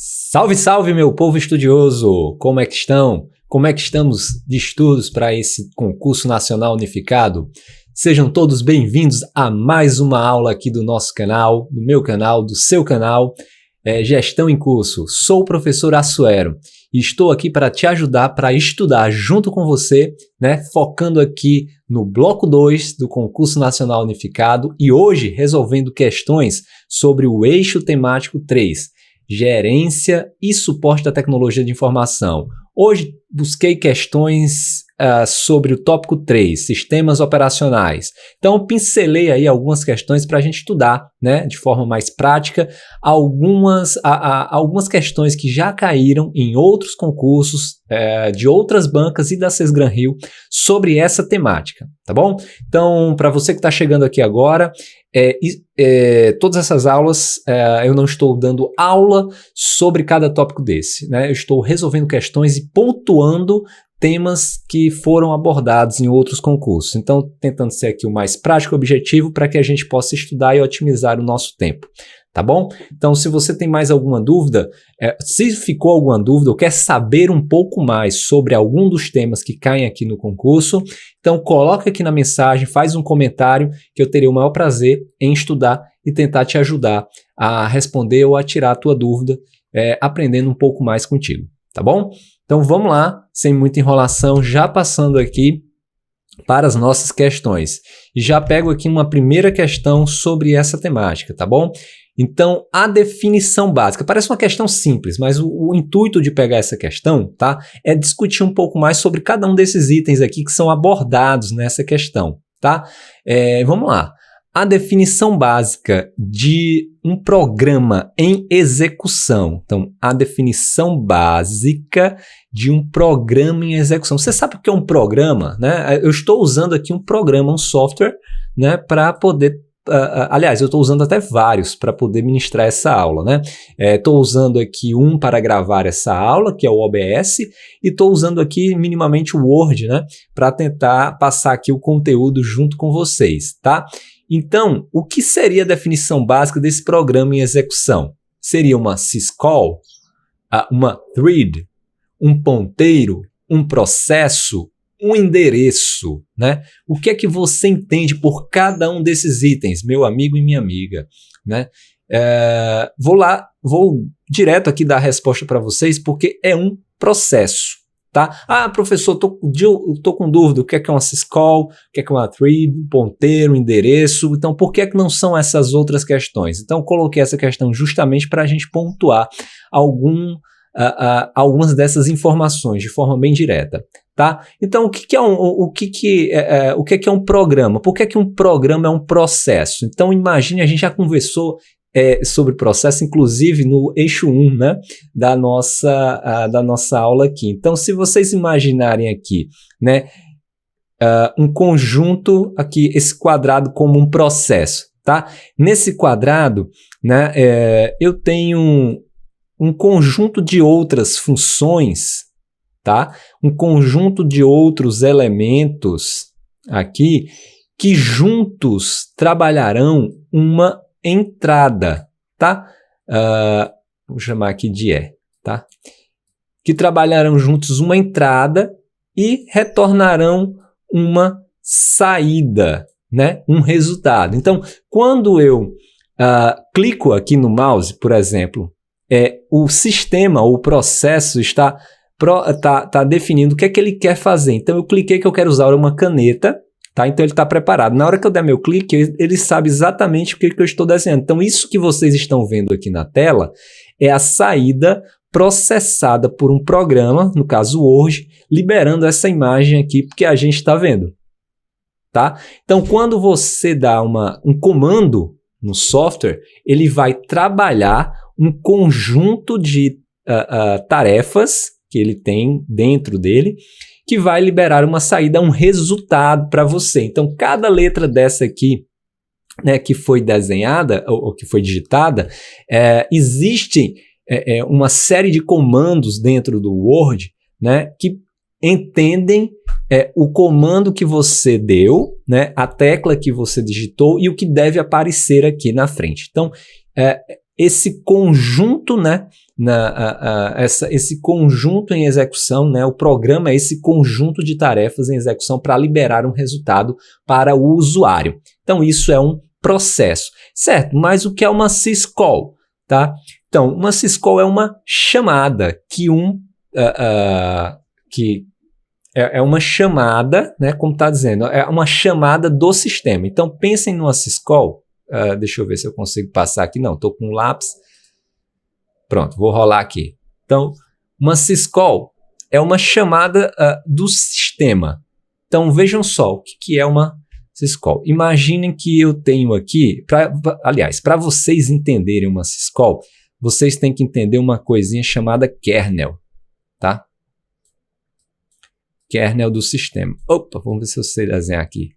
Salve, salve, meu povo estudioso! Como é que estão? Como é que estamos de estudos para esse concurso nacional unificado? Sejam todos bem-vindos a mais uma aula aqui do nosso canal, do meu canal, do seu canal, Gestão em Curso. Sou o professor Assuero e estou aqui para te ajudar para estudar junto com você, focando aqui no bloco 2 do concurso nacional unificado e hoje resolvendo questões sobre o eixo temático 3. Gerência e suporte da tecnologia de informação. Hoje busquei questões sobre o tópico 3, sistemas operacionais. Então, pincelei aí algumas questões para a gente estudar, de forma mais prática, algumas questões que já caíram em outros concursos de outras bancas e da Sesgran Rio sobre essa temática, tá bom? Então, para você que está chegando aqui agora, todas essas aulas, eu não estou dando aula sobre cada tópico desse, eu estou resolvendo questões e pontuando temas que foram abordados em outros concursos. Então, tentando ser aqui o mais prático e objetivo para que a gente possa estudar e otimizar o nosso tempo, tá bom? Então, se você tem mais alguma dúvida, se ficou alguma dúvida ou quer saber um pouco mais sobre algum dos temas que caem aqui no concurso, então coloca aqui na mensagem, faz um comentário que eu terei o maior prazer em estudar e tentar te ajudar a responder ou a tirar a tua dúvida, aprendendo um pouco mais contigo, tá bom? Então vamos lá, sem muita enrolação, já passando aqui para as nossas questões. E já pego aqui uma primeira questão sobre essa temática, tá bom? Então, a definição básica. Parece uma questão simples, mas o intuito de pegar essa questão, tá? É discutir um pouco mais sobre cada um desses itens aqui que são abordados nessa questão, tá? Vamos lá. A definição básica de um programa em execução. Então, a definição básica de um programa em execução. Você sabe o que é um programa, Eu estou usando aqui um programa, um software, para poder... aliás, eu estou usando até vários para poder ministrar essa aula, Estou usando aqui um para gravar essa aula, que é o OBS, e estou usando aqui minimamente o Word, para tentar passar aqui o conteúdo junto com vocês, tá? Então, o que seria a definição básica desse programa em execução? Seria uma syscall, uma thread, um ponteiro, um processo, um endereço, O que é que você entende por cada um desses itens, meu amigo e minha amiga, Vou direto aqui dar a resposta para vocês, porque é um processo. Tá? Professor, tô com dúvida, o que é uma syscall, o que é uma thread, um ponteiro, um endereço, então por que não são essas outras questões? Então coloquei essa questão justamente para a gente pontuar algumas dessas informações de forma bem direta, tá? Então o que é um programa? Por que um programa é um processo? Então imagine, a gente já conversou sobre processo, inclusive no eixo 1, da nossa aula aqui. Então, se vocês imaginarem aqui, um conjunto aqui, esse quadrado como um processo, tá? Nesse quadrado, eu tenho um conjunto de outras funções, tá? Um conjunto de outros elementos aqui que juntos trabalharão uma entrada, tá? Vou chamar aqui de tá? Que trabalharão juntos uma entrada e retornarão uma saída, Um resultado. Então, quando eu clico aqui no mouse, por exemplo, o sistema, o processo está definindo o que é que ele quer fazer. Então, eu cliquei que eu quero usar uma caneta, tá? Então ele está preparado. Na hora que eu der meu clique, ele sabe exatamente o que eu estou desenhando. Então isso que vocês estão vendo aqui na tela é a saída processada por um programa, no caso o Word, liberando essa imagem aqui que a gente está vendo. Tá? Então quando você dá um comando no software, ele vai trabalhar um conjunto de tarefas que ele tem dentro dele, que vai liberar uma saída, um resultado para você. Então, cada letra dessa aqui, que foi desenhada ou que foi digitada, existe uma série de comandos dentro do Word, que entendem o comando que você deu, a tecla que você digitou e o que deve aparecer aqui na frente. Então, esse conjunto, né, esse conjunto em execução, né, o programa é esse conjunto de tarefas em execução para liberar um resultado para o usuário. Então, isso é um processo, certo? Mas o que é uma syscall, tá? Então, uma syscall é uma chamada que é uma chamada, né, como está dizendo, é uma chamada do sistema. Então, pensem numa syscall. Deixa eu ver se eu consigo passar aqui. Não, estou com um lápis. Pronto, vou rolar aqui. Então, uma syscall é uma chamada do sistema. Então, vejam só o que é uma syscall. Imaginem que eu tenho aqui, aliás, para vocês entenderem uma syscall, vocês têm que entender uma coisinha chamada kernel, tá? Kernel do sistema. Opa, vamos ver se eu sei desenhar aqui.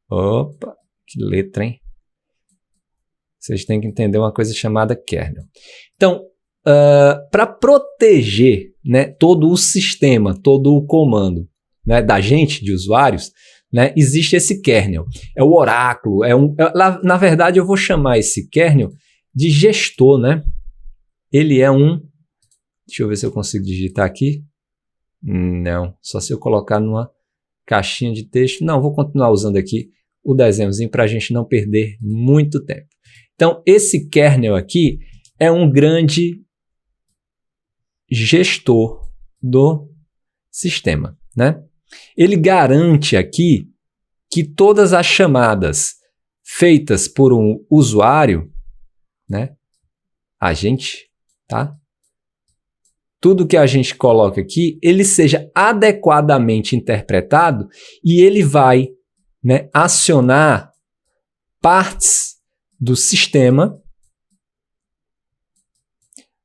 Opa, que letra, hein? Vocês têm que entender uma coisa chamada kernel. Então, para proteger, né, todo o sistema, todo o comando, né, da gente, de usuários, né, existe esse kernel. É o oráculo. Na verdade, eu vou chamar esse kernel de gestor, né? Ele é um... Deixa eu ver se eu consigo digitar aqui. Não, só se eu colocar numa caixinha de texto. Não, vou continuar usando aqui o desenhozinho para a gente não perder muito tempo. Então, esse kernel aqui é um grande gestor do sistema, né? Ele garante aqui que todas as chamadas feitas por um usuário, né? A gente, tá? Tudo que a gente coloca aqui, ele seja adequadamente interpretado e ele vai, né, acionar partes do sistema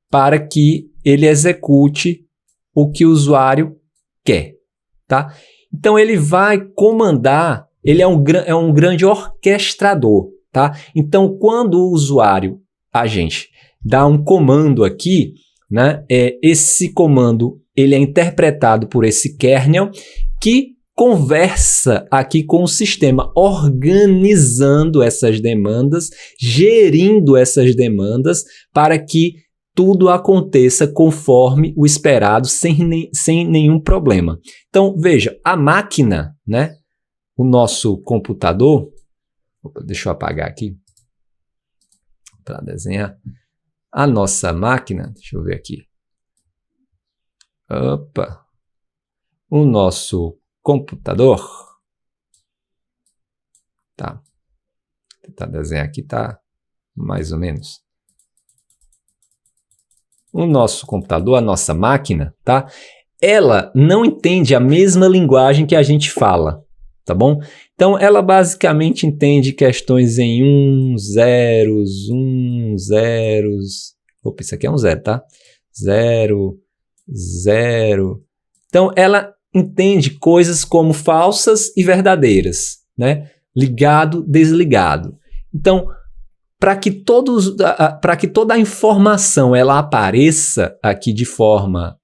para que ele execute o que o usuário quer, tá? Então, ele vai comandar, ele é um grande orquestrador, tá? Então, quando o usuário, a gente, dá um comando aqui, né, esse comando ele é interpretado por esse kernel que conversa aqui com o sistema, organizando essas demandas, gerindo essas demandas para que tudo aconteça conforme o esperado, sem nenhum problema. Então, veja, a máquina, né, o nosso computador, deixa eu apagar aqui para desenhar. A nossa máquina, deixa eu ver aqui. Opa! O nosso computador. Tá. Vou tentar desenhar aqui, tá? Mais ou menos. O nosso computador, a nossa máquina, tá? Ela não entende a mesma linguagem que a gente fala, tá bom? Então, ela basicamente entende questões em zeros. Opa, isso aqui é um zero, tá? 0, 0. Então, ela entende coisas como falsas e verdadeiras, né? Ligado, desligado. Então, para que toda a informação ela apareça aqui de forma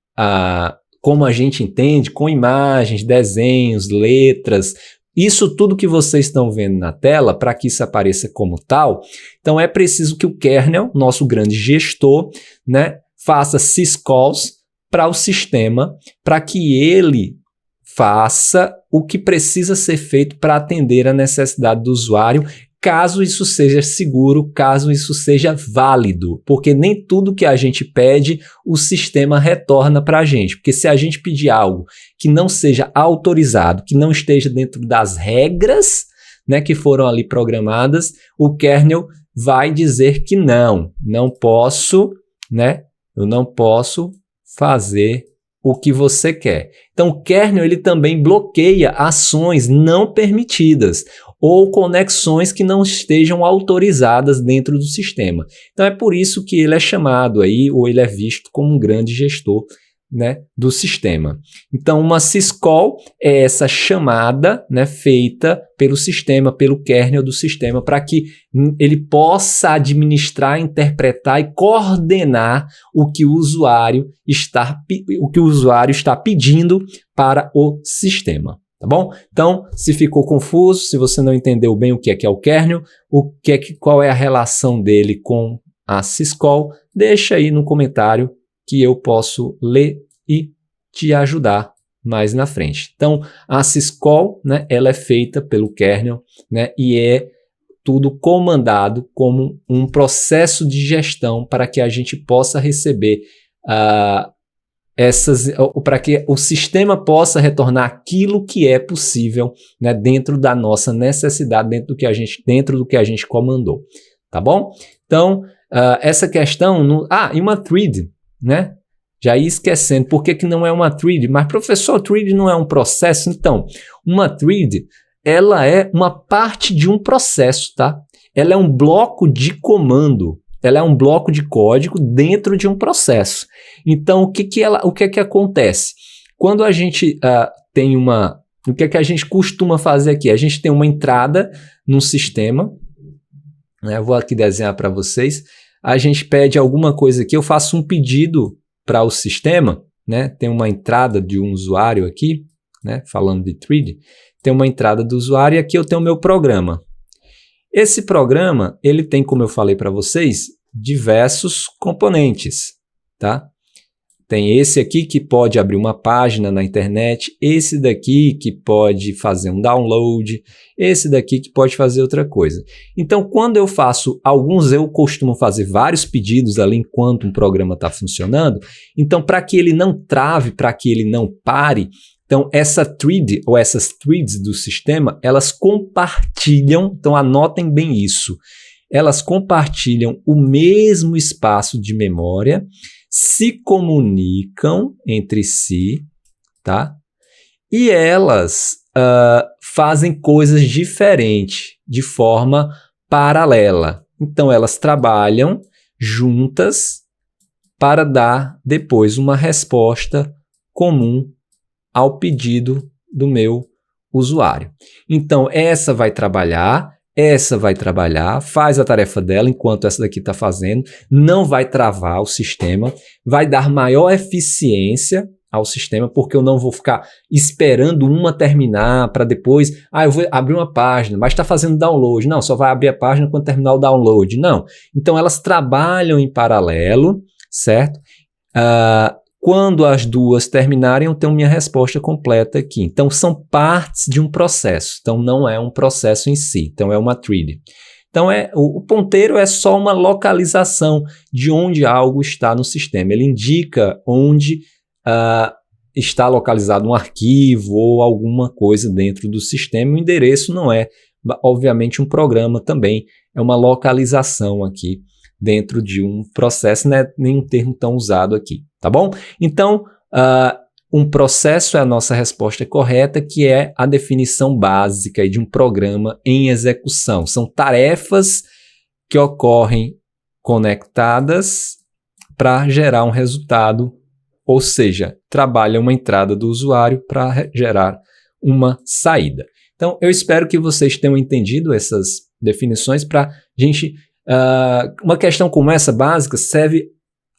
como a gente entende, com imagens, desenhos, letras, isso tudo que vocês estão vendo na tela, para que isso apareça como tal, então é preciso que o kernel, nosso grande gestor, né, faça syscalls para o sistema, para que ele faça o que precisa ser feito para atender a necessidade do usuário, caso isso seja seguro, caso isso seja válido, porque nem tudo que a gente pede, o sistema retorna para a gente, porque se a gente pedir algo que não seja autorizado, que não esteja dentro das regras, né, que foram ali programadas, o kernel vai dizer que não posso, né, eu não posso fazer o que você quer. Então, o kernel ele também bloqueia ações não permitidas ou conexões que não estejam autorizadas dentro do sistema. Então, é por isso que ele é chamado aí, ou ele é visto como um grande gestor, né, do sistema. Então, uma syscall é essa chamada, né, feita pelo sistema, pelo kernel do sistema, para que ele possa administrar, interpretar e coordenar o que o usuário está pedindo para o sistema. Tá bom? Então, se ficou confuso, se você não entendeu bem o que é o kernel, qual é a relação dele com a syscall, deixa aí no comentário que eu posso ler e te ajudar mais na frente. Então, a syscall, né, ela é feita pelo kernel, né, e é tudo comandado como um processo de gestão para que a gente possa receber para que o sistema possa retornar aquilo que é possível, né, dentro da nossa necessidade, dentro do que a gente comandou, tá bom? Então, essa questão... e uma thread, né? Já ia esquecendo, por que não é uma thread? Mas, professor, thread não é um processo? Então, uma thread, ela é uma parte de um processo, tá? Ela é um bloco de comando. Ela é um bloco de código dentro de um processo. Então, o que acontece? Quando a gente tem uma... O que a gente costuma fazer aqui? A gente tem uma entrada num sistema, né? Eu vou aqui desenhar para vocês. A gente pede alguma coisa aqui, eu faço um pedido para o sistema, né? Tem uma entrada de um usuário aqui, né? Falando de thread, tem uma entrada do usuário e aqui eu tenho o meu programa. Esse programa, ele tem, como eu falei para vocês, diversos componentes, tá? Tem esse aqui que pode abrir uma página na internet, esse daqui que pode fazer um download, esse daqui que pode fazer outra coisa. Então, quando eu faço eu costumo fazer vários pedidos ali enquanto um programa está funcionando. Então, para que ele não trave, para que ele não pare, então essa thread ou essas threads do sistema, elas compartilham, então anotem bem isso, elas compartilham o mesmo espaço de memória, se comunicam entre si, tá? E elas fazem coisas diferentes, de forma paralela. Então, elas trabalham juntas para dar depois uma resposta comum ao pedido do meu usuário. Então, essa vai trabalhar, faz a tarefa dela enquanto essa daqui está fazendo, não vai travar o sistema, vai dar maior eficiência ao sistema, porque eu não vou ficar esperando uma terminar para depois, eu vou abrir uma página, mas está fazendo download. Não, só vai abrir a página quando terminar o download. Não. Então, elas trabalham em paralelo, certo? Quando as duas terminarem, eu tenho minha resposta completa aqui. Então, são partes de um processo. Então, não é um processo em si. Então, é uma thread. Então, o ponteiro é só uma localização de onde algo está no sistema. Ele indica onde está localizado um arquivo ou alguma coisa dentro do sistema. O endereço não é, obviamente, um programa também. É uma localização aqui dentro de um processo, não é nenhum termo tão usado aqui, tá bom? Então, um processo é a nossa resposta correta, que é a definição básica de um programa em execução. São tarefas que ocorrem conectadas para gerar um resultado, ou seja, trabalha uma entrada do usuário para gerar uma saída. Então, eu espero que vocês tenham entendido essas definições para a gente... uma questão como essa básica serve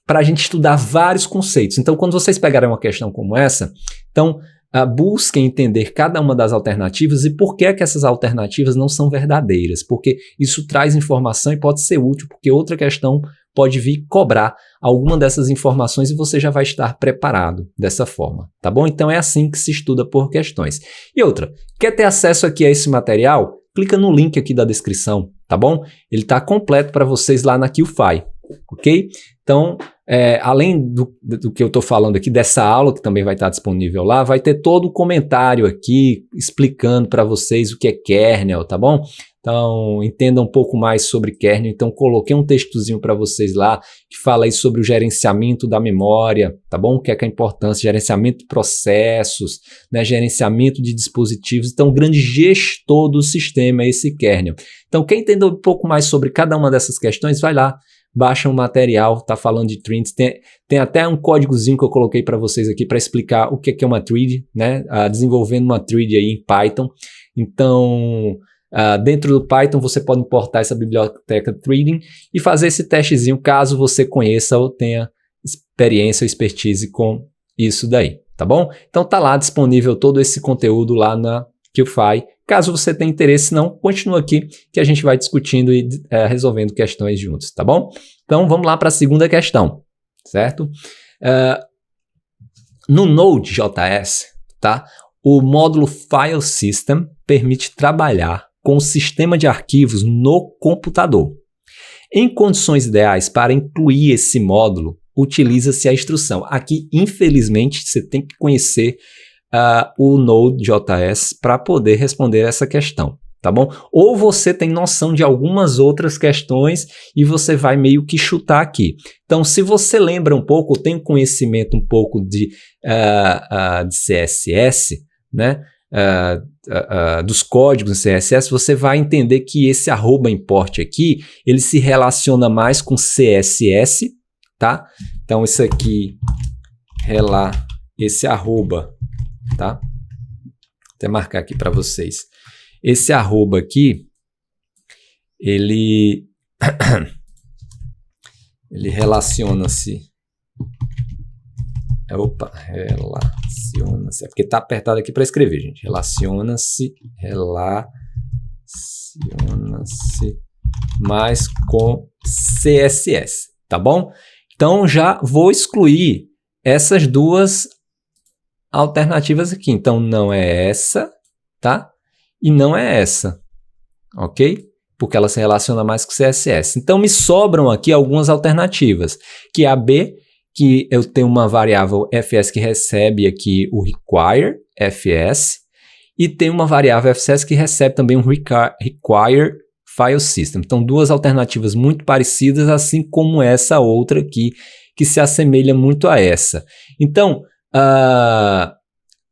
para a gente estudar vários conceitos. Então, quando vocês pegarem uma questão como essa, então busquem entender cada uma das alternativas e por que essas alternativas não são verdadeiras, porque isso traz informação e pode ser útil, porque outra questão pode vir cobrar alguma dessas informações e você já vai estar preparado dessa forma, tá bom? Então, é assim que se estuda por questões. E outra, quer ter acesso aqui a esse material? Clica no link aqui da descrição, tá bom? Ele está completo para vocês lá na QFI, ok? Então, além do que eu estou falando aqui, dessa aula que também vai estar disponível lá, vai ter todo o comentário aqui explicando para vocês o que é kernel, tá bom? Então, entenda um pouco mais sobre kernel. Então, coloquei um textozinho para vocês lá que fala aí sobre o gerenciamento da memória, tá bom? O que é a importância, gerenciamento de processos, né? Gerenciamento de dispositivos. Então, o grande gestor do sistema é esse kernel. Então, quem entender um pouco mais sobre cada uma dessas questões, vai lá, baixa um material, tá falando de threads, tem até um códigozinho que eu coloquei para vocês aqui para explicar o que é uma thread, né? Desenvolvendo uma thread aí em Python. Então, dentro do Python você pode importar essa biblioteca threading e fazer esse testezinho caso você conheça ou tenha experiência ou expertise com isso daí, tá bom? Então tá lá disponível todo esse conteúdo lá na QFI. Caso você tenha interesse, não, continua aqui que a gente vai discutindo e resolvendo questões juntos, tá bom? Então vamos lá para a segunda questão, certo? No Node.js, tá? O módulo File System permite trabalhar com o sistema de arquivos no computador. Em condições ideais para incluir esse módulo, utiliza-se a instrução. Aqui, infelizmente, você tem que conhecer o Node.js para poder responder essa questão, tá bom? Ou você tem noção de algumas outras questões e você vai meio que chutar aqui. Então, se você lembra um pouco, tem conhecimento um pouco de CSS, né? Dos códigos do CSS, você vai entender que esse @import aqui, ele se relaciona mais com CSS, tá? Então, isso aqui, esse arroba, tá? Vou até marcar aqui para vocês. Esse arroba aqui, ele relaciona-se. Relaciona-se. É porque tá apertado aqui para escrever, gente. Relaciona-se mais com CSS, tá bom? Então já vou excluir essas duas alternativas aqui. Então não é essa, tá? E não é essa, ok? Porque ela se relaciona mais com CSS. Então me sobram aqui algumas alternativas, que é a B, que eu tenho uma variável fs que recebe aqui o require fs, e tem uma variável fs que recebe também um require file system. Então duas alternativas muito parecidas, assim como essa outra aqui, que se assemelha muito a essa. Então,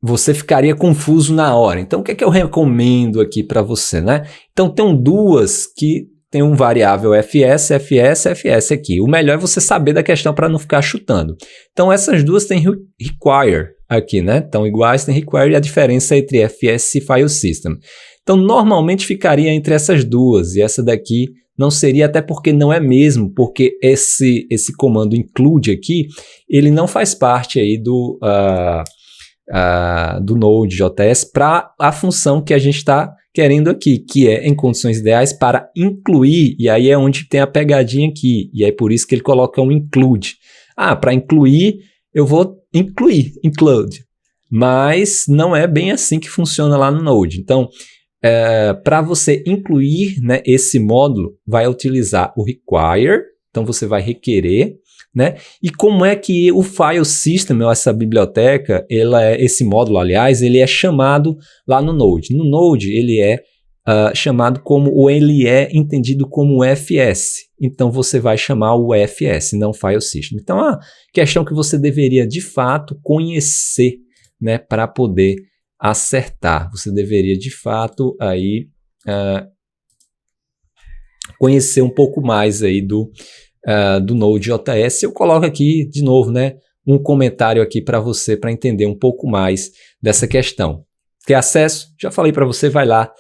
você ficaria confuso na hora. Então, o que é que eu recomendo aqui para você, né? Então, tem duas que tem um variável fs aqui. O melhor é você saber da questão para não ficar chutando. Então, essas duas têm require aqui, né? Então, iguais tem require e a diferença entre fs e file system. Então, normalmente ficaria entre essas duas, e essa daqui não seria, até porque não é mesmo, porque esse comando include aqui, ele não faz parte aí do Node.js para a função que a gente está querendo aqui, que é em condições ideais para incluir, e aí é onde tem a pegadinha aqui, e é por isso que ele coloca um include. Para incluir, eu vou include, mas não é bem assim que funciona lá no Node. Então, para você incluir, né, esse módulo, vai utilizar o require, então você vai requerer, né? E como é que o file system, essa biblioteca, esse módulo, aliás, ele é chamado lá no Node. No Node, ele é chamado ou ele é entendido como FS. Então, você vai chamar o FS, não file system. Então, a questão que você deveria, de fato, conhecer, né, para poder acertar. Você deveria, de fato, aí conhecer um pouco mais aí do Node.js. Eu coloco aqui, de novo, né, um comentário aqui para você, para entender um pouco mais dessa questão. Ter acesso? Já falei para você, vai lá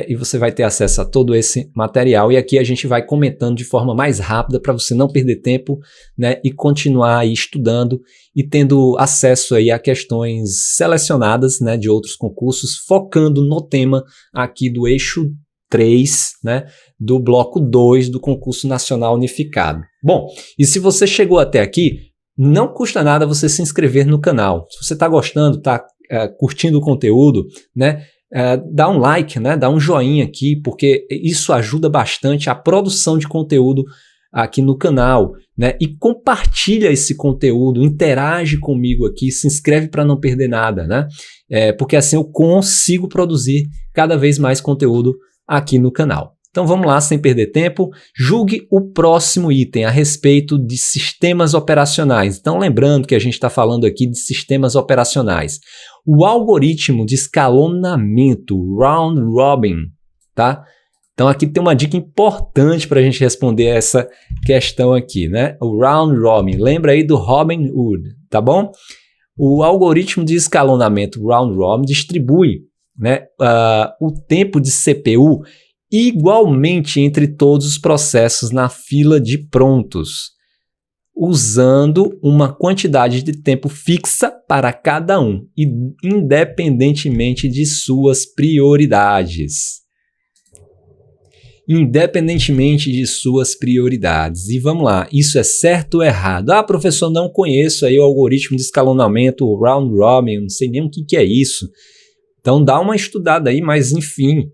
e você vai ter acesso a todo esse material. E aqui a gente vai comentando de forma mais rápida para você não perder tempo, né, e continuar aí estudando e tendo acesso aí a questões selecionadas, né, de outros concursos, focando no tema aqui do eixo 3, né, do bloco 2 do concurso nacional unificado. Bom, e se você chegou até aqui, não custa nada você se inscrever no canal. Se você está gostando, está curtindo o conteúdo, né, dá um like, né, dá um joinha aqui, porque isso ajuda bastante a produção de conteúdo aqui no canal, né, e compartilha esse conteúdo, interage comigo aqui, se inscreve para não perder nada, né, porque assim eu consigo produzir cada vez mais conteúdo aqui no canal. Então vamos lá, sem perder tempo, julgue o próximo item a respeito de sistemas operacionais. Então lembrando que a gente está falando aqui de sistemas operacionais. O algoritmo de escalonamento round robin, tá? Então aqui tem uma dica importante para a gente responder essa questão aqui, né? O round robin, lembra aí do Robin Hood, tá bom? O algoritmo de escalonamento round robin distribui, né, o tempo de CPU igualmente entre todos os processos na fila de prontos. usando uma quantidade de tempo fixa para cada um, independentemente de suas prioridades. Independentemente de suas prioridades. E vamos lá, isso é certo ou errado? Ah, professor, não conheço aí o algoritmo de escalonamento, o round robin, não sei nem o que é isso. Então dá uma estudada aí, mas enfim,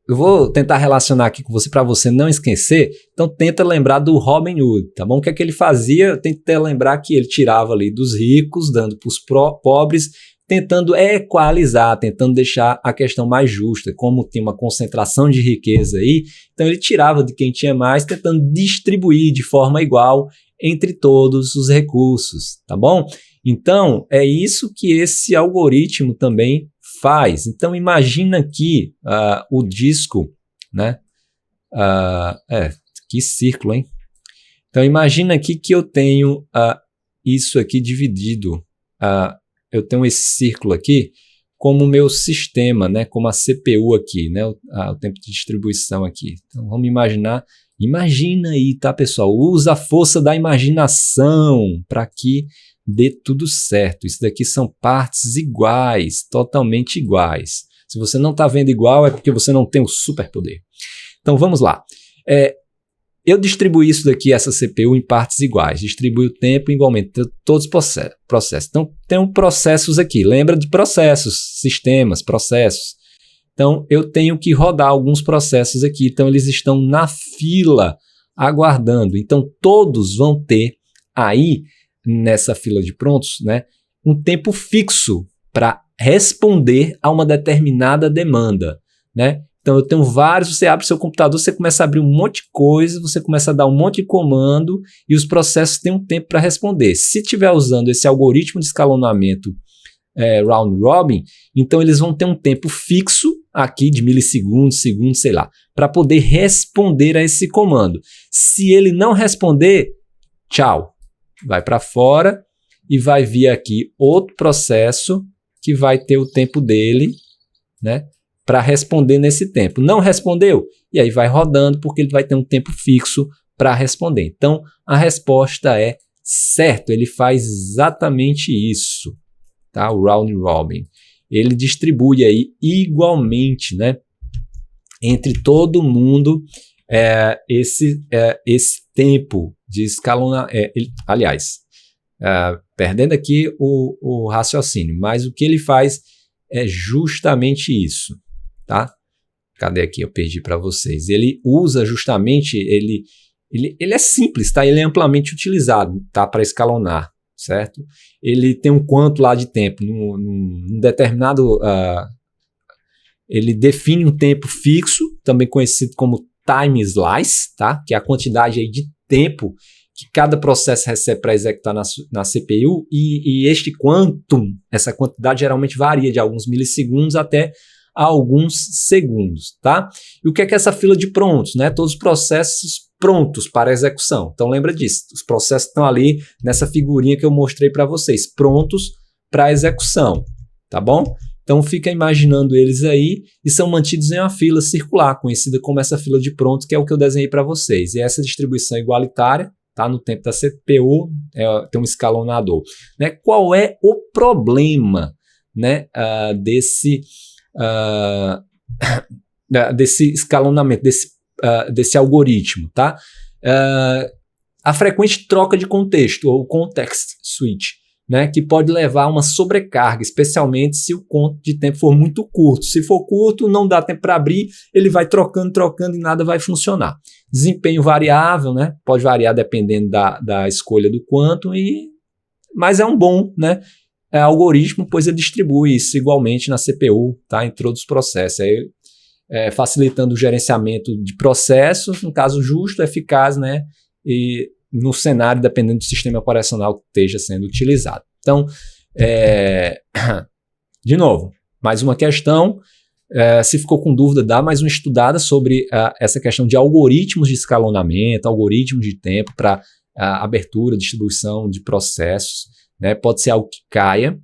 eu vou tentar relacionar aqui com você para você não esquecer. Então tenta lembrar do Robin Hood, tá bom? O que é que ele fazia? Tenta lembrar que ele tirava ali dos ricos, dando para os pobres, tentando equalizar, tentando deixar a questão mais justa. Como tem uma concentração de riqueza aí, então ele tirava de quem tinha mais, tentando distribuir de forma igual entre todos os recursos, tá bom? Então, é isso que esse algoritmo também faz. Então, imagina aqui o disco, né? Que círculo, hein? Então, imagina aqui que eu tenho isso aqui dividido. Eu tenho esse círculo aqui como meu sistema, né? Como a CPU aqui, né? O tempo de distribuição aqui. Então, vamos imaginar. Imagina aí, tá, pessoal? Usa a força da imaginação para que dê tudo certo. Isso daqui são partes iguais, totalmente iguais. Se você não está vendo igual, é porque você não tem o superpoder. Então, vamos lá. Eu distribuí isso daqui, essa CPU, em partes iguais. Distribuí o tempo igualmente, todos os processos. Então, tem processos aqui. Lembra de processos, sistemas, processos. Então, eu tenho que rodar alguns processos aqui. Então, eles estão na fila, aguardando. Então, todos vão ter aí, nessa fila de prontos, né, um tempo fixo para responder a uma determinada demanda, né? Então, eu tenho vários, você abre seu computador, você começa a abrir um monte de coisa, você começa a dar um monte de comando e os processos têm um tempo para responder. Se estiver usando esse algoritmo de escalonamento round robin, então eles vão ter um tempo fixo aqui de milissegundos, segundos, sei lá, para poder responder a esse comando. Se ele não responder, tchau, vai para fora e vai vir aqui outro processo que vai ter o tempo dele, né, para responder nesse tempo. Não respondeu? E aí vai rodando porque ele vai ter um tempo fixo para responder. Então, a resposta é certo, ele faz exatamente isso. Tá? O round robin. Ele distribui aí igualmente, né, entre todo mundo esse tempo de escalonamento. Aliás, perdendo aqui o raciocínio, mas o que ele faz é justamente isso. Tá? Cadê aqui? Eu perdi para vocês. Ele usa justamente, ele é simples, tá? Ele é amplamente utilizado, tá? Para escalonar. Certo? Ele tem um quanto lá de tempo, num determinado... ele define um tempo fixo, também conhecido como time slice, tá? Que é a quantidade aí de tempo que cada processo recebe para executar na CPU, e este quantum, essa quantidade geralmente varia de alguns milissegundos até alguns segundos, tá? E o que é essa fila de prontos, né? Todos os processos prontos para execução. Então lembra disso, os processos estão ali nessa figurinha que eu mostrei para vocês, prontos para execução, tá bom? Então fica imaginando eles aí e são mantidos em uma fila circular, conhecida como essa fila de prontos, que é o que eu desenhei para vocês. E essa distribuição igualitária, tá, no tempo da CPU, tem um escalonador, né? Qual é o problema, né, desse escalonamento, desse algoritmo, tá? A frequente troca de contexto, ou context switch, né, que pode levar a uma sobrecarga, especialmente se o conto de tempo for muito curto. Se for curto, não dá tempo para abrir, ele vai trocando e nada vai funcionar. Desempenho variável, né, pode variar dependendo da escolha do quantum, mas é um bom, né, algoritmo, pois ele distribui isso igualmente na CPU, tá, entre outros processos. Aí, facilitando o gerenciamento de processos, no caso justo, eficaz, né, e no cenário, dependendo do sistema operacional que esteja sendo utilizado. Então, de novo, mais uma questão, se ficou com dúvida, dá mais uma estudada sobre essa questão de algoritmos de escalonamento, algoritmos de tempo para abertura, distribuição de processos, né, pode ser algo que caia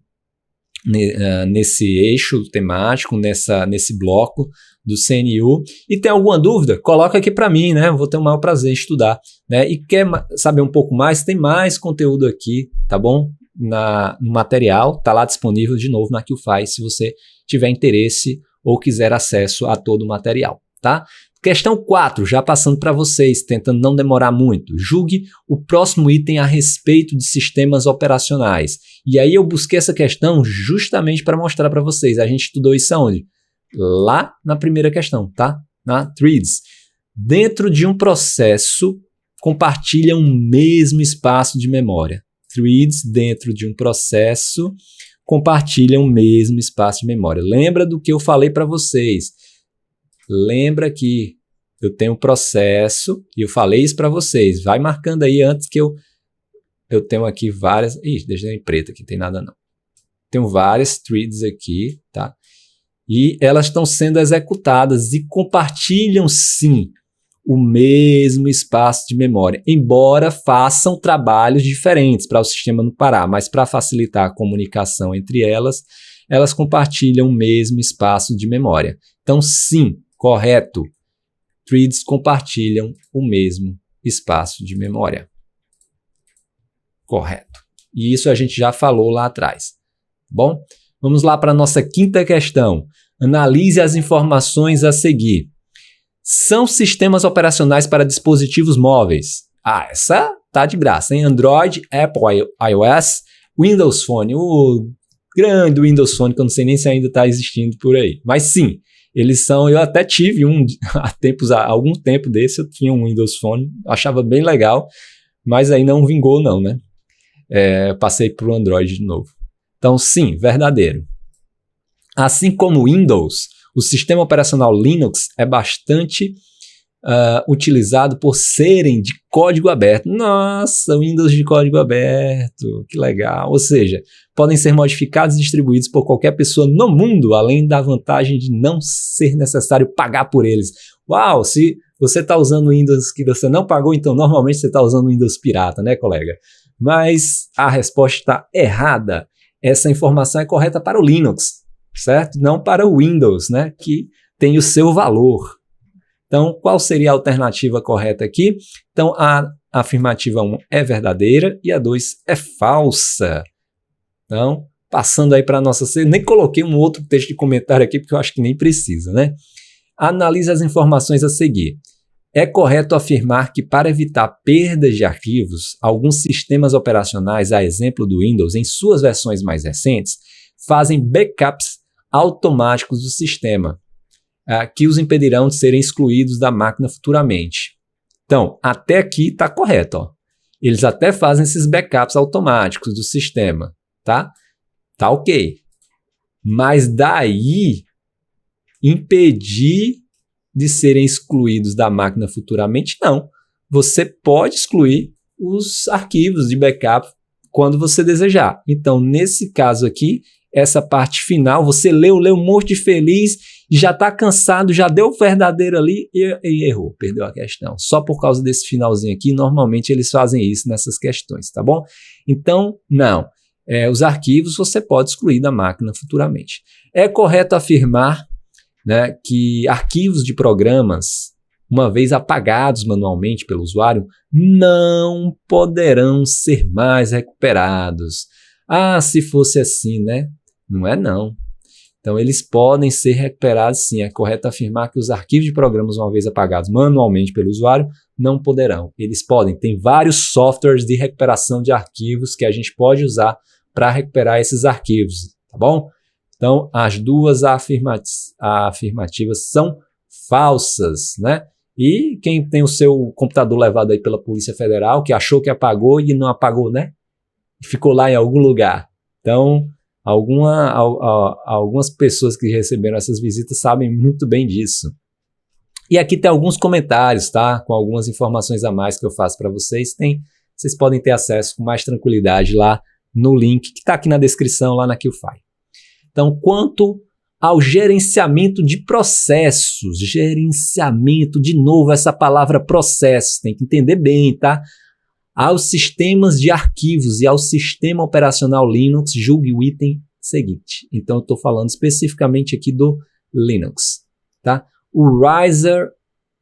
nesse eixo temático, nesse bloco do CNU. E tem alguma dúvida? Coloca aqui para mim, né? Eu vou ter o maior prazer em estudar, né? E quer saber um pouco mais? Tem mais conteúdo aqui, tá bom? No material, tá lá disponível de novo na QFI, se você tiver interesse ou quiser acesso a todo o material, tá? Questão 4, já passando para vocês, tentando não demorar muito. Julgue o próximo item a respeito de sistemas operacionais. E aí eu busquei essa questão justamente para mostrar para vocês. A gente estudou isso aonde? Lá na primeira questão, tá? Na Threads. Dentro de um processo, compartilham o mesmo espaço de memória. Threads dentro de um processo compartilham o mesmo espaço de memória. Lembra do que eu falei para vocês? Lembra que eu tenho um processo e eu falei isso para vocês. Vai marcando aí antes que eu tenho aqui várias... Ih, deixa em preto aqui, não tem nada não. Tenho várias threads aqui, tá? E elas estão sendo executadas e compartilham sim o mesmo espaço de memória, embora façam trabalhos diferentes para o sistema não parar, mas para facilitar a comunicação entre elas, elas compartilham o mesmo espaço de memória. Então, sim, correto, threads compartilham o mesmo espaço de memória. Correto. E isso a gente já falou lá atrás. Bom, vamos lá para a nossa quinta questão. Analise as informações a seguir. São sistemas operacionais para dispositivos móveis. Ah, essa tá de graça, hein? Android, Apple, iOS, Windows Phone. O grande Windows Phone, que eu não sei nem se ainda está existindo por aí. Mas sim, eles são... Eu até tive um, há algum tempo desse, eu tinha um Windows Phone, achava bem legal, mas aí não vingou não, né? Passei para o Android de novo. Então, sim, verdadeiro. Assim como o Windows, o sistema operacional Linux é bastante utilizado por serem de código aberto. Nossa, Windows de código aberto, que legal. Ou seja, podem ser modificados e distribuídos por qualquer pessoa no mundo, além da vantagem de não ser necessário pagar por eles. Uau, se você está usando Windows que você não pagou, então normalmente você está usando Windows pirata, né, colega? Mas a resposta está errada. Essa informação é correta para o Linux, certo? Não para o Windows, né, que tem o seu valor. Então, qual seria a alternativa correta aqui? Então, a afirmativa 1 é verdadeira e a 2 é falsa. Então, passando aí para a nossa... Nem coloquei um outro texto de comentário aqui, porque eu acho que nem precisa, né? Analise as informações a seguir. É correto afirmar que, para evitar perdas de arquivos, alguns sistemas operacionais, a exemplo do Windows, em suas versões mais recentes, fazem backups automáticos do sistema, que os impedirão de serem excluídos da máquina futuramente. Então, até aqui está correto. Ó. Eles até fazem esses backups automáticos do sistema, tá? Tá ok. Mas daí, impedir de serem excluídos da máquina futuramente, não. Você pode excluir os arquivos de backup quando você desejar. Então, nesse caso aqui, essa parte final, você leu um monte de feliz, já está cansado, já deu o verdadeiro ali e errou, perdeu a questão. Só por causa desse finalzinho aqui, normalmente eles fazem isso nessas questões, tá bom? Então, não. Os arquivos você pode excluir da máquina futuramente. É correto afirmar, né, que arquivos de programas, uma vez apagados manualmente pelo usuário, não poderão ser mais recuperados. Ah, se fosse assim, né? Não é não. Então, eles podem ser recuperados sim. É correto afirmar que os arquivos de programas, uma vez apagados manualmente pelo usuário, não poderão. Eles podem. Tem vários softwares de recuperação de arquivos que a gente pode usar para recuperar esses arquivos, tá bom? Então, as duas afirmativas são falsas, né? E quem tem o seu computador levado aí pela Polícia Federal, que achou que apagou e não apagou, né? Ficou lá em algum lugar. Então, algumas pessoas que receberam essas visitas sabem muito bem disso. E aqui tem alguns comentários, tá? Com algumas informações a mais que eu faço para vocês. Vocês podem ter acesso com mais tranquilidade lá no link que está aqui na descrição, lá na QFI. Então, quanto ao gerenciamento de processos, gerenciamento, de novo, essa palavra processos, tem que entender bem, tá? Aos sistemas de arquivos e ao sistema operacional Linux, julgue o item seguinte. Então, eu estou falando especificamente aqui do Linux. tá? O Riser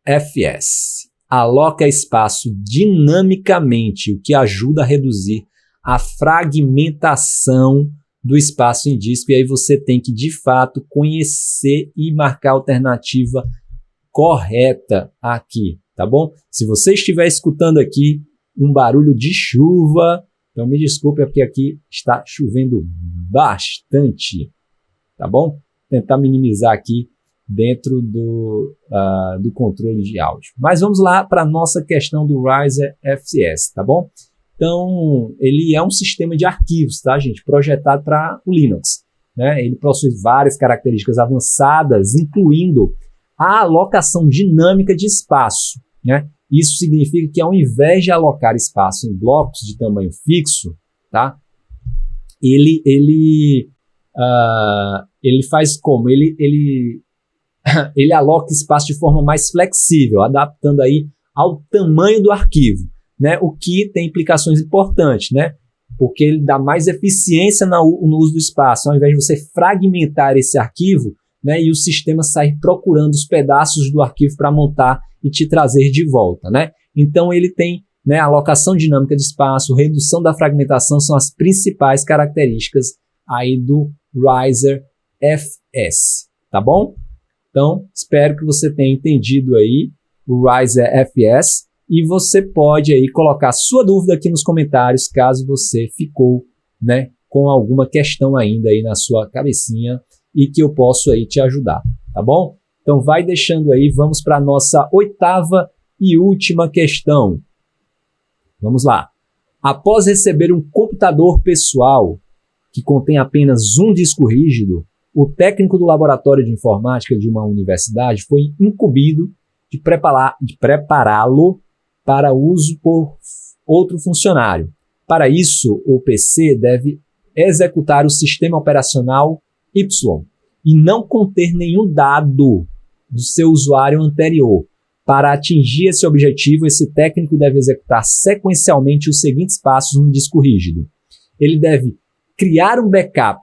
FS aloca espaço dinamicamente, o que ajuda a reduzir a fragmentação do espaço em disco, e aí você tem que, de fato, conhecer e marcar a alternativa correta aqui, tá bom? Se você estiver escutando aqui um barulho de chuva, então me desculpe, é porque aqui está chovendo bastante, tá bom? Vou tentar minimizar aqui dentro do controle de áudio. Mas vamos lá para a nossa questão do Riser FS, tá bom? Então, ele é um sistema de arquivos, tá, gente? Projetado para o Linux, né? Ele possui várias características avançadas, incluindo a alocação dinâmica de espaço, né? Isso significa que, ao invés de alocar espaço em blocos de tamanho fixo, tá? Ele faz como? Ele aloca espaço de forma mais flexível, adaptando aí ao tamanho do arquivo, né? O que tem implicações importantes, né? Porque ele dá mais eficiência no uso do espaço, ao invés de você fragmentar esse arquivo, né, e o sistema sair procurando os pedaços do arquivo para montar e te trazer de volta, né? Então ele tem, né, alocação dinâmica de espaço, redução da fragmentação, são as principais características aí do Riser FS, tá bom? Então, espero que você tenha entendido aí o Riser FS, e você pode aí colocar sua dúvida aqui nos comentários, caso você ficou, né, com alguma questão ainda aí na sua cabecinha e que eu posso aí te ajudar, tá bom? Então vai deixando aí, vamos para a nossa 8ª e última questão. Vamos lá. Após receber um computador pessoal que contém apenas um disco rígido, o técnico do laboratório de informática de uma universidade foi incumbido de prepará-lo para uso por outro funcionário. Para isso, o PC deve executar o sistema operacional Y e não conter nenhum dado do seu usuário anterior. Para atingir esse objetivo, esse técnico deve executar sequencialmente os seguintes passos no disco rígido. Ele deve criar um backup,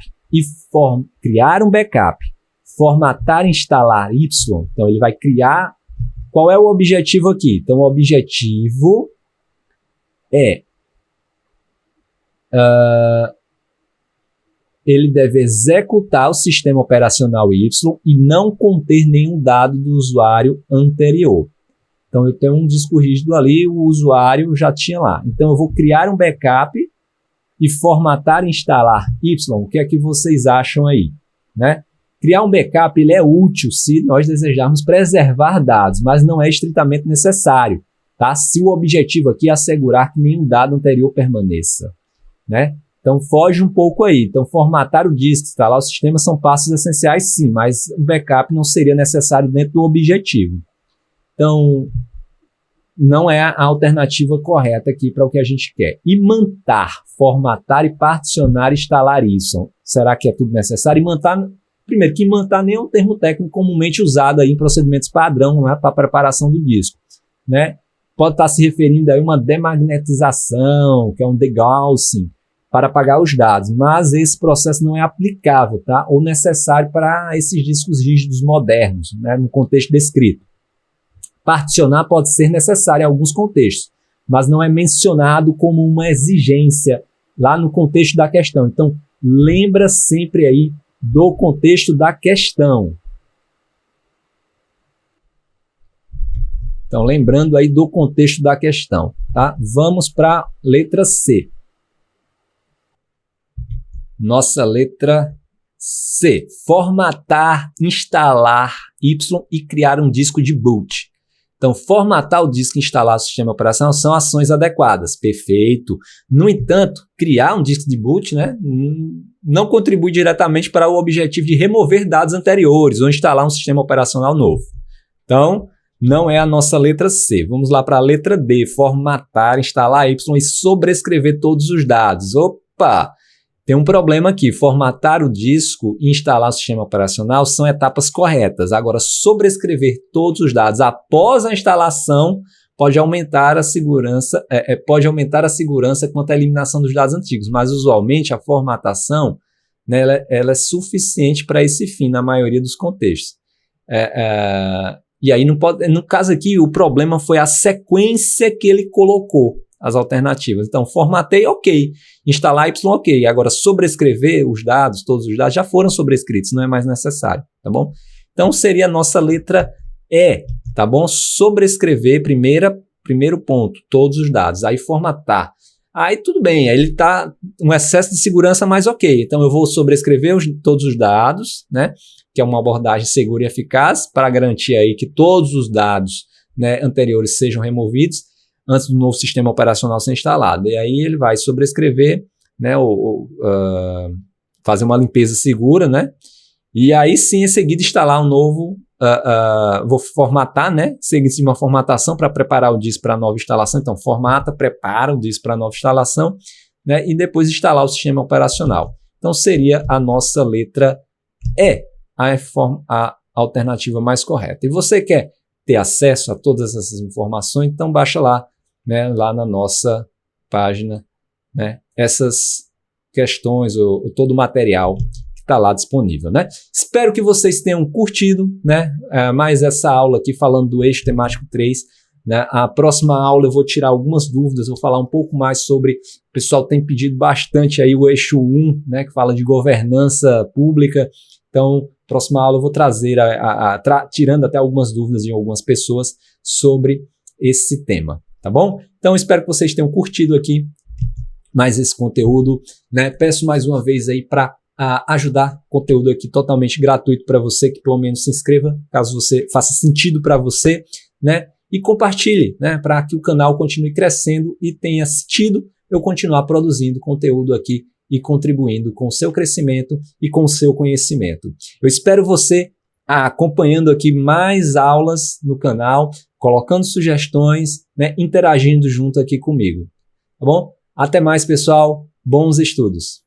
formatar e instalar Y. Então, ele vai criar. Qual é o objetivo aqui? Então, o objetivo é ele deve executar o sistema operacional Y e não conter nenhum dado do usuário anterior. Então, eu tenho um disco rígido ali, o usuário já tinha lá. Então, eu vou criar um backup e formatar e instalar Y. O que é que vocês acham aí, né? Criar um backup ele é útil se nós desejarmos preservar dados, mas não é estritamente necessário, tá? Se o objetivo aqui é assegurar que nenhum dado anterior permaneça, né? Então, foge um pouco aí. Então, formatar o disco, instalar o sistema são passos essenciais, sim, mas o backup não seria necessário dentro do objetivo. Então, não é a alternativa correta aqui para o que a gente quer. Imantar, formatar e particionar, instalar isso. Será que é tudo necessário? Imantar, primeiro, que imantar nem é um termo técnico comumente usado aí em procedimentos padrão, né, para a preparação do disco, né? Pode estar se referindo a uma demagnetização, que é um degaussing, para apagar os dados, mas esse processo não é aplicável, tá? Ou necessário para esses discos rígidos modernos, né, no contexto descrito. Particionar pode ser necessário em alguns contextos, mas não é mencionado como uma exigência lá no contexto da questão. Então, lembra sempre aí do contexto da questão. Então, lembrando aí do contexto da questão, tá? Vamos para a letra C. Nossa letra C. Formatar, instalar Y e criar um disco de boot. Então, formatar o disco e instalar o sistema operacional são ações adequadas. Perfeito. No entanto, criar um disco de boot, né, não contribui diretamente para o objetivo de remover dados anteriores ou instalar um sistema operacional novo. Então, não é a nossa letra C. Vamos lá para a letra D. Formatar, instalar Y e sobrescrever todos os dados. Opa! Tem um problema aqui. Formatar o disco e instalar o sistema operacional são etapas corretas. Agora, sobrescrever todos os dados após a instalação pode aumentar a segurança quanto à eliminação dos dados antigos, mas usualmente a formatação, né, ela é suficiente para esse fim na maioria dos contextos. E aí não pode, no caso aqui, o problema foi a sequência que ele colocou as alternativas. Então, formatei, ok. Instalar Y, ok. Agora, sobrescrever os dados, todos os dados já foram sobrescritos, não é mais necessário, tá bom? Então, seria a nossa letra E, tá bom? Sobrescrever, primeiro ponto, todos os dados. Aí, formatar. Aí, tudo bem, aí ele está um excesso de segurança, mas ok. Então, eu vou sobrescrever todos os dados, né? Que é uma abordagem segura e eficaz para garantir aí que todos os dados, né, anteriores sejam removidos antes do novo sistema operacional ser instalado. E aí ele vai sobrescrever, né, fazer uma limpeza segura, né, e aí sim, em seguida, instalar um novo, vou formatar, né, seguir uma formatação para preparar o disco para a nova instalação. Então, formata, prepara o disco para a nova instalação, né, e depois instalar o sistema operacional. Então, seria a nossa letra E, a alternativa mais correta. E você quer ter acesso a todas essas informações, então baixa lá, né, lá na nossa página, né, essas questões, todo o material que está lá disponível, né? Espero que vocês tenham curtido, né, mais essa aula aqui falando do eixo temático 3, né? A próxima aula eu vou tirar algumas dúvidas, vou falar um pouco mais sobre, o pessoal tem pedido bastante aí o eixo 1, né, que fala de governança pública. Então, próxima aula eu vou trazer, tirando até algumas dúvidas de algumas pessoas sobre esse tema, tá bom? Então, espero que vocês tenham curtido aqui mais esse conteúdo, né? Peço mais uma vez aí para ajudar, conteúdo aqui totalmente gratuito para você, que pelo menos se inscreva, caso você faça sentido para você, né? E compartilhe, né? Para que o canal continue crescendo e tenha sentido eu continuar produzindo conteúdo aqui e contribuindo com o seu crescimento e com o seu conhecimento. Eu espero você acompanhando aqui mais aulas no canal, colocando sugestões, né, interagindo junto aqui comigo. Tá bom? Até mais, pessoal. Bons estudos!